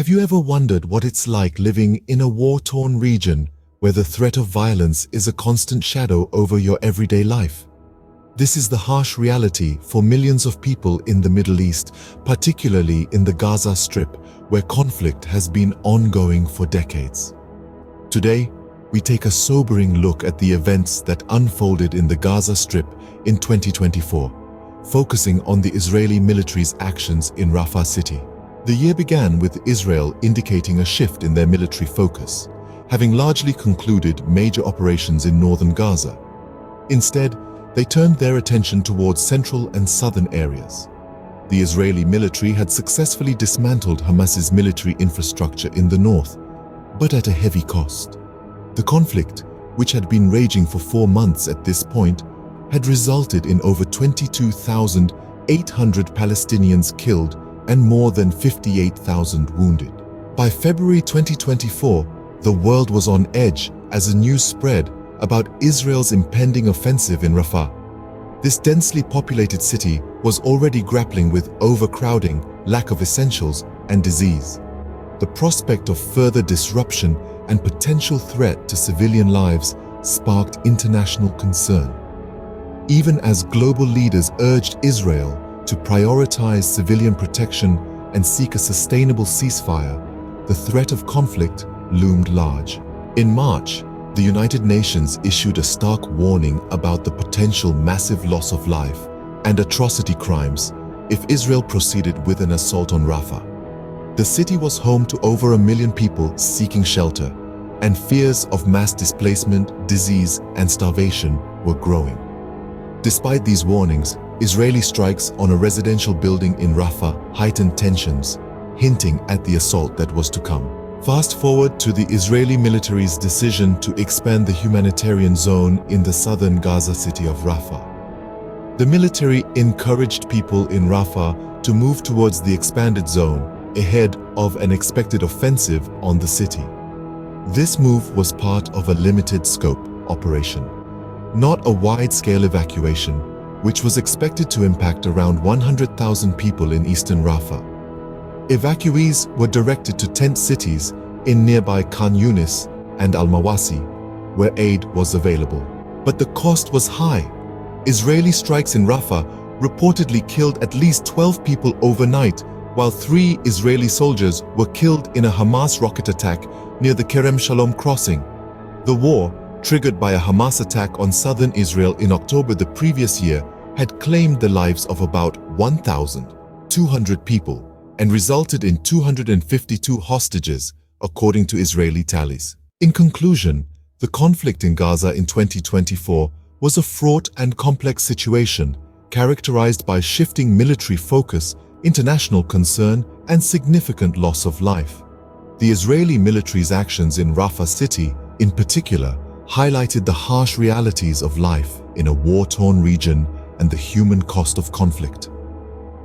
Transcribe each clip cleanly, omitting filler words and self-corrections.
Have you ever wondered what it's like living in a war-torn region where the threat of violence is a constant shadow over your everyday life? This is the harsh reality for millions of people in the Middle East, particularly in the Gaza Strip, where conflict has been ongoing for decades. Today, we take a sobering look at the events that unfolded in the Gaza Strip in 2024, focusing on the Israeli military's actions in Rafah city. The year began with Israel indicating a shift in their military focus, having largely concluded major operations in northern Gaza. Instead, they turned their attention towards central and southern areas. The Israeli military had successfully dismantled Hamas's military infrastructure in the north, but at a heavy cost. The conflict, which had been raging for 4 months at this point, had resulted in over 22,800 Palestinians killed and more than 58,000 wounded. By February 2024, the world was on edge as the news spread about Israel's impending offensive in Rafah. This densely populated city was already grappling with overcrowding, lack of essentials, and disease. The prospect of further disruption and potential threat to civilian lives sparked international concern. Even as global leaders urged Israel to prioritize civilian protection and seek a sustainable ceasefire, the threat of conflict loomed large. In March, the United Nations issued a stark warning about the potential massive loss of life and atrocity crimes if Israel proceeded with an assault on Rafah. The city was home to over 1 million people seeking shelter, and fears of mass displacement, disease, and starvation were growing. Despite these warnings, Israeli strikes on a residential building in Rafah heightened tensions, hinting at the assault that was to come. Fast forward to the Israeli military's decision to expand the humanitarian zone in the southern Gaza city of Rafah. The military encouraged people in Rafah to move towards the expanded zone ahead of an expected offensive on the city. This move was part of a limited-scope operation, not a wide-scale evacuation, which was expected to impact around 100,000 people in eastern Rafah. Evacuees were directed to tent cities in nearby Khan Yunis and Al-Mawasi, where aid was available. But the cost was high. Israeli strikes in Rafah reportedly killed at least 12 people overnight, while 3 Israeli soldiers were killed in a Hamas rocket attack near the Kerem Shalom crossing. The war, triggered by a Hamas attack on southern Israel in October the previous year, had claimed the lives of about 1,200 people and resulted in 252 hostages, according to Israeli tallies. In conclusion, the conflict in Gaza in 2024 was a fraught and complex situation, characterized by shifting military focus, international concern, and significant loss of life. The Israeli military's actions in Rafah city, in particular, highlighted the harsh realities of life in a war-torn region and the human cost of conflict.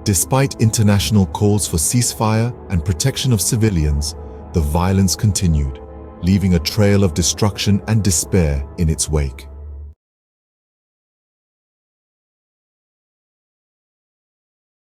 Despite international calls for ceasefire and protection of civilians, the violence continued, leaving a trail of destruction and despair in its wake.